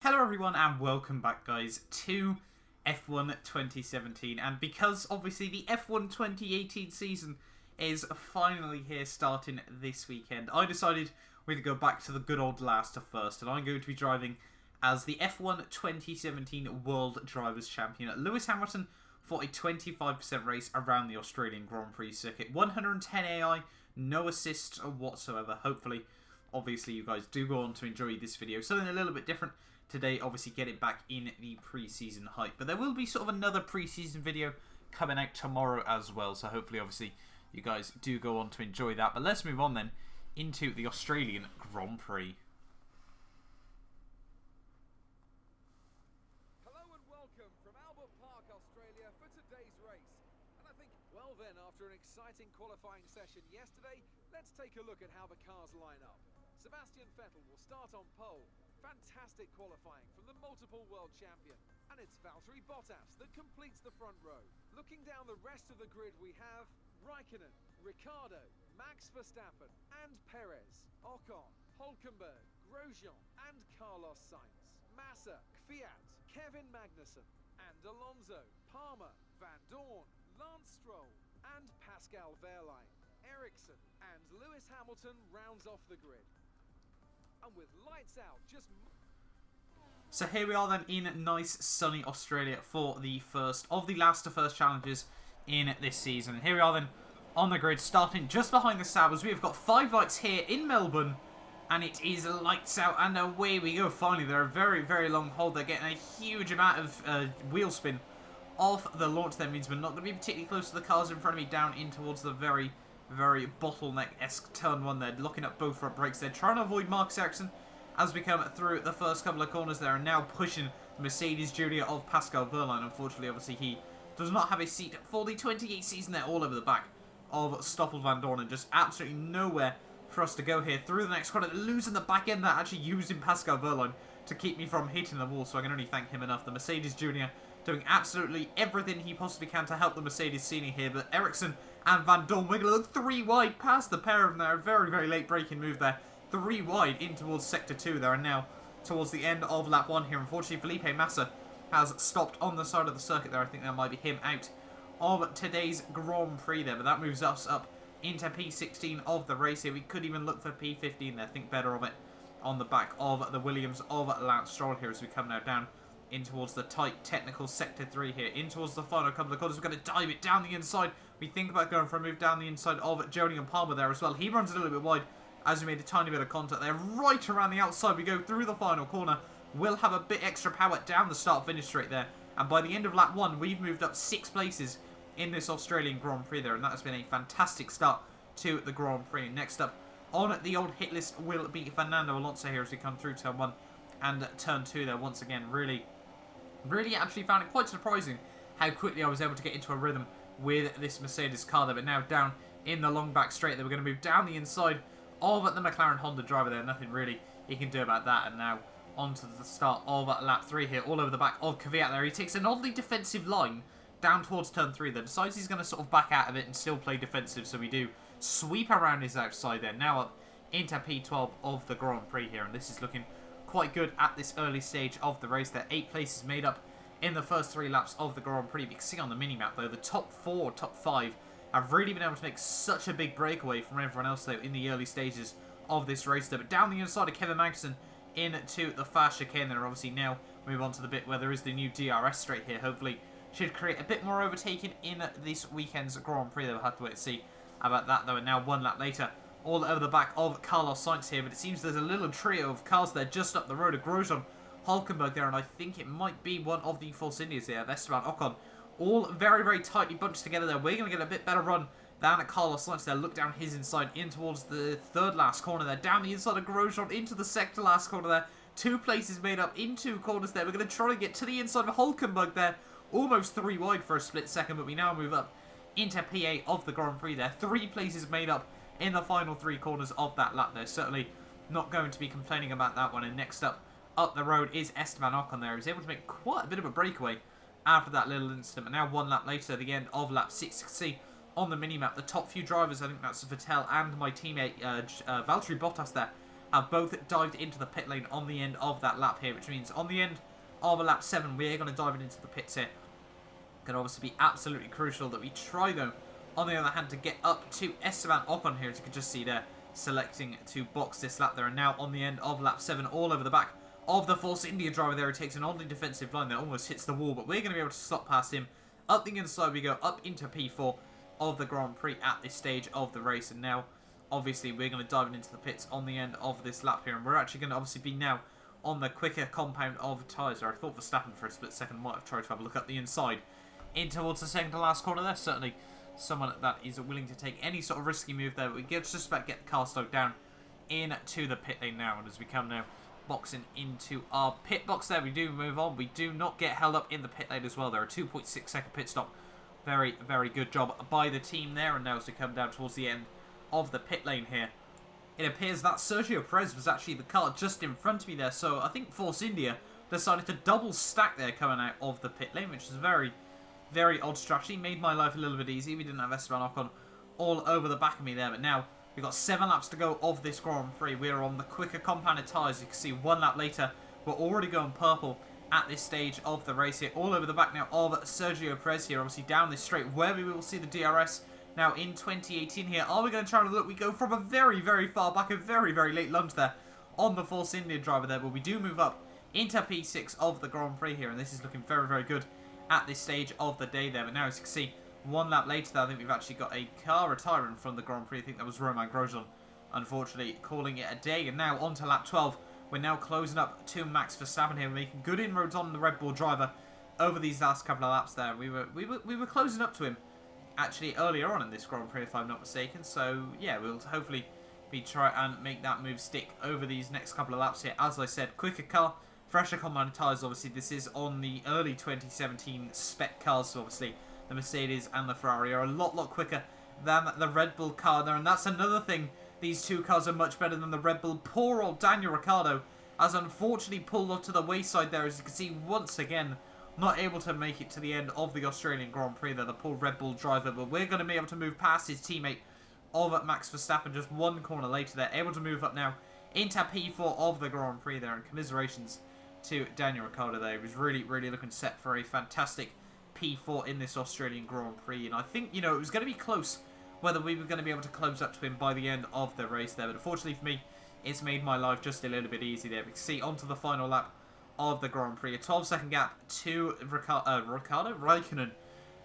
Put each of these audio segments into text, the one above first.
Hello everyone and welcome back guys to F1 2017, and because obviously the F1 2018 season is finally here starting this weekend, I decided we're going to go back to the good old last to first, and I'm going to be driving as the F1 2017 World Drivers' Champion Lewis Hamilton for a 25% race around the Australian Grand Prix circuit. 110 AI, no assists whatsoever. Hopefully, obviously you guys do go on to enjoy this video. Something a little bit different today, obviously get it back in the pre-season hype. But there will be sort of another pre-season video coming out tomorrow as well. So hopefully, obviously, you guys do go on to enjoy that. But let's move on then into the Australian Grand Prix. Hello and welcome from Albert Park, Australia for today's race. And I think, well then, after an exciting qualifying session yesterday, let's take a look at how the cars line up. Sebastian Vettel will start on pole. Fantastic qualifying from the multiple world champion. And it's Valtteri Bottas that completes the front row. Looking down the rest of the grid, we have Raikkonen, Ricciardo, Max Verstappen and Perez, Ocon, Hülkenberg, Grosjean and Carlos Sainz, Massa, Kvyat, Kevin Magnussen and Alonso, Palmer, Van Dorn, Lance Stroll and Pascal Wehrlein. Rixon and Lewis Hamilton rounds off the grid. And with lights out, So here we are then in nice sunny Australia for the first of the last to first challenges in this season. And here we are then on the grid, starting just behind the Sabres. We have got 5 lights here in Melbourne, and it is lights out and away we go. Finally, they're a very, very long hold. They're getting a huge amount of wheel spin off the launch. That means we're not going to be particularly close to the cars in front of me, down in towards the very bottleneck-esque turn 1 there, looking at both front brakes. They're trying to avoid Marcus Ericsson as we come through the first couple of corners there, and now pushing Mercedes Junior of Pascal Wehrlein. Unfortunately, obviously, he does not have a seat for the 28 season there, all over the back of Stoffel Van Dorn, and just absolutely nowhere for us to go here through the next corner. Losing the back end that actually using Pascal Wehrlein to keep me from hitting the wall, so I can only thank him enough. The Mercedes Junior doing absolutely everything he possibly can to help the Mercedes Senior here, but Ericsson and Van Dorn, we're going to look 3 wide past the pair of them there. A very, very late braking move there. 3 wide in towards Sector 2 there, and now towards the end of lap 1 here. Unfortunately, Felipe Massa has stopped on the side of the circuit there. I think that might be him out of today's Grand Prix there, but that moves us up into P16 of the race here. We could even look for P15 there. Think better of it on the back of the Williams of Lance Stroll here as we come now down in towards the tight technical Sector 3 here, in towards the final couple of corners. We're going to dive it down the inside. We think about going for a move down the inside of Jody and Palmer there as well. He runs a little bit wide as we made a tiny bit of contact there. Right around the outside we go through the final corner. We'll have a bit extra power down the start-finish straight there. And by the end of lap 1, we've moved up 6 places in this Australian Grand Prix there. And that has been a fantastic start to the Grand Prix. Next up on the old hit list will be Fernando Alonso here as we come through turn 1 and turn 2 there once again. Really actually found it quite surprising how quickly I was able to get into a rhythm with this Mercedes car there. But now down in the long back straight there, we're going to move down the inside of the McLaren Honda driver there. Nothing really he can do about that. And now onto the start of lap 3 here, all over the back of Kvyat there. He takes an oddly defensive line down towards turn 3 there. Decides he's going to sort of back out of it and still play defensive. So we do sweep around his outside there. Now up into P12 of the Grand Prix here. And this is looking quite good at this early stage of the race. There 8 places made up in the first 3 laps of the Grand Prix. You can see on the mini-map though, the top 4, top 5 have really been able to make such a big breakaway from everyone else though in the early stages of this race there. But down the inside of Kevin Magnussen into the fast chicane there. Obviously now move on to the bit where there is the new DRS straight here. Hopefully should create a bit more overtaking in this weekend's Grand Prix. We'll have to wait and see about that though. And now 1 lap later, all over the back of Carlos Sainz here. But it seems there's a little trio of cars there just up the road of Grosjean, Hülkenberg there, and I think it might be one of the Force Indians there, Esteban Ocon. All very, very tightly bunched together there. We're going to get a bit better run down at Carlos Sainz there. Look down his inside in towards the 3rd last corner there. Down the inside of Grosjean into the second last corner there. 2 places made up in 2 corners there. We're going to try to get to the inside of Hülkenberg there. Almost 3 wide for a split second, but we now move up into P8 of the Grand Prix there. 3 places made up in the final 3 corners of that lap there. Certainly not going to be complaining about that one. And next up the road is Esteban Ocon there. He was able to make quite a bit of a breakaway after that little incident. But now 1 lap later, the end of lap 6, you can see on the mini-map the top few drivers, I think that's Vettel and my teammate Valtteri Bottas there, have both dived into the pit lane on the end of that lap here, which means on the end of a lap 7, we're going to dive into the pits here. Going to obviously be absolutely crucial that we try, though, on the other hand, to get up to Esteban Ocon here, as you can just see there, selecting to box this lap there. And now on the end of lap 7, all over the back of the Force India driver there, he takes an oddly defensive line that almost hits the wall, but we're going to be able to slot past him. Up the inside we go, up into P4 of the Grand Prix at this stage of the race. And now, obviously, we're going to dive into the pits on the end of this lap here. And we're actually going to obviously be now on the quicker compound of tyres. I thought Verstappen for a split second might have tried to have a look at the inside in towards the second to last corner there. Certainly someone that is willing to take any sort of risky move there. But we just about get the car slowed down into the pit lane now. And as we come now boxing into our pit box there, we do move on. We do not get held up in the pit lane as well. There are 2.6 second pit stop. Very, very good job by the team there. And now as we come down towards the end of the pit lane here, it appears that Sergio Perez was actually the car just in front of me there. So I think Force India decided to double stack there coming out of the pit lane, which is very, very odd strategy. Made my life a little bit easy. We didn't have Esteban Ocon all over the back of me there. But now we've got 7 laps to go of this Grand Prix. We're on the quicker compounded tyres. You can see 1 lap later, we're already going purple at this stage of the race here. All over the back now of Sergio Perez here. Obviously down this straight where we will see the DRS now in 2018 here. Are we going to try to look? We go from a very, very far back, a very, very late lunge there on the Force India driver there. But we do move up into P6 of the Grand Prix here. And this is looking very, very good at this stage of the day there. But now as you can see, 1 lap later there, I think we've actually got a car retiring from the Grand Prix. I think that was Romain Grosjean, unfortunately, calling it a day. And now on to lap 12. We're now closing up to Max Verstappen here, making good inroads on the Red Bull driver over these last couple of laps there. We were closing up to him actually earlier on in this Grand Prix, if I'm not mistaken. So yeah, we'll hopefully be try and make that move stick over these next couple of laps here. As I said, quicker car, fresher compound tyres. Obviously, this is on the early 2017 spec cars. So obviously, the Mercedes and the Ferrari are a lot quicker than the Red Bull car there, and that's another thing. These two cars are much better than the Red Bull. Poor old Daniel Ricciardo has unfortunately pulled off to the wayside there, as you can see once again, not able to make it to the end of the Australian Grand Prix there, the poor Red Bull driver. But we're going to be able to move past his teammate of Max Verstappen just 1 corner later there, able to move up now into P4 of the Grand Prix there, and commiserations to Daniel Ricciardo there. He was really looking set for a fantastic P4 in this Australian Grand Prix, and I think, you know, it was going to be close whether we were going to be able to close up to him by the end of the race there. But unfortunately for me, it's made my life just a little bit easy there. We can see onto the final lap of the Grand Prix. A 12-second gap to Rikkonen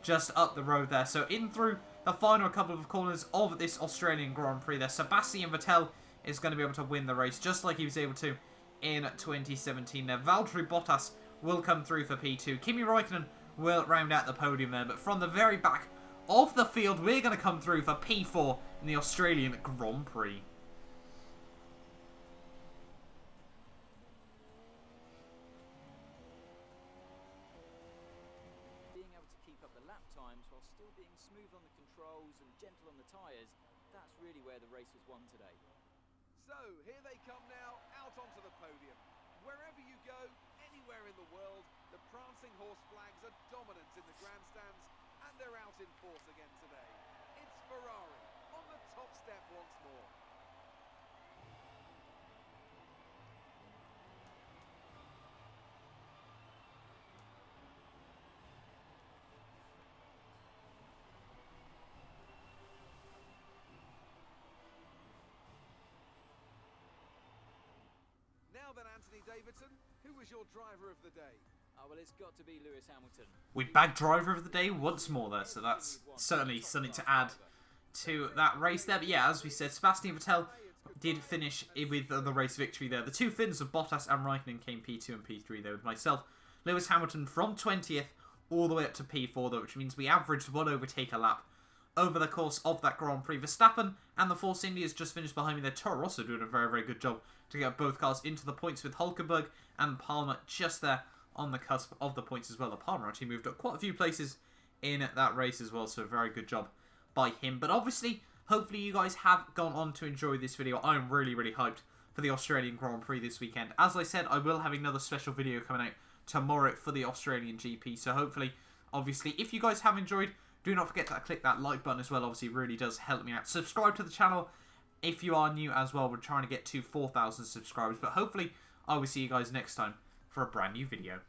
just up the road there. So in through the final couple of corners of this Australian Grand Prix there, Sebastian Vettel is going to be able to win the race just like he was able to in 2017 there. Valtteri Bottas will come through for P2. Kimi Räikkönen will round out the podium there. But from the very back of the field, we're going to come through for P4 in the Australian Grand Prix. Being able to keep up the lap times while still being smooth on the controls and gentle on the tyres, that's really where the race was won today. So, here they come now, out onto the podium. Wherever you go, anywhere in the world, the prancing horse flags are dominant in the grandstands, and they're out in force again today. It's Ferrari on the top step once more. Now then, Anthony Davidson, who was your driver of the day? Oh, well, it's got to be Lewis Hamilton. We bagged driver of the day once more there, so that's certainly something to add to that race there. But yeah, as we said, Sebastian Vettel did finish with the race victory there. The two Finns of Bottas and Räikkönen came P2 and P3 there with myself. Lewis Hamilton from 20th all the way up to P4 though, which means we averaged 1 overtake a lap over the course of that Grand Prix. Verstappen and the Force Indias just finished behind me there. Toro Rosso doing a very good job to get both cars into the points, with Hulkenberg and Palmer just there on the cusp of the points as well. The Palmer actually moved up quite a few places in that race as well, so a very good job by him. But obviously, hopefully you guys have gone on to enjoy this video. I'm really hyped for the Australian Grand Prix this weekend. As I said, I will have another special video coming out tomorrow for the Australian GP, so hopefully, obviously, if you guys have enjoyed, do not forget to click that like button as well. Obviously, it really does help me out. Subscribe to the channel If you are new as well, we're trying to get to 4,000 subscribers. But hopefully, I will see you guys next time for a brand new video.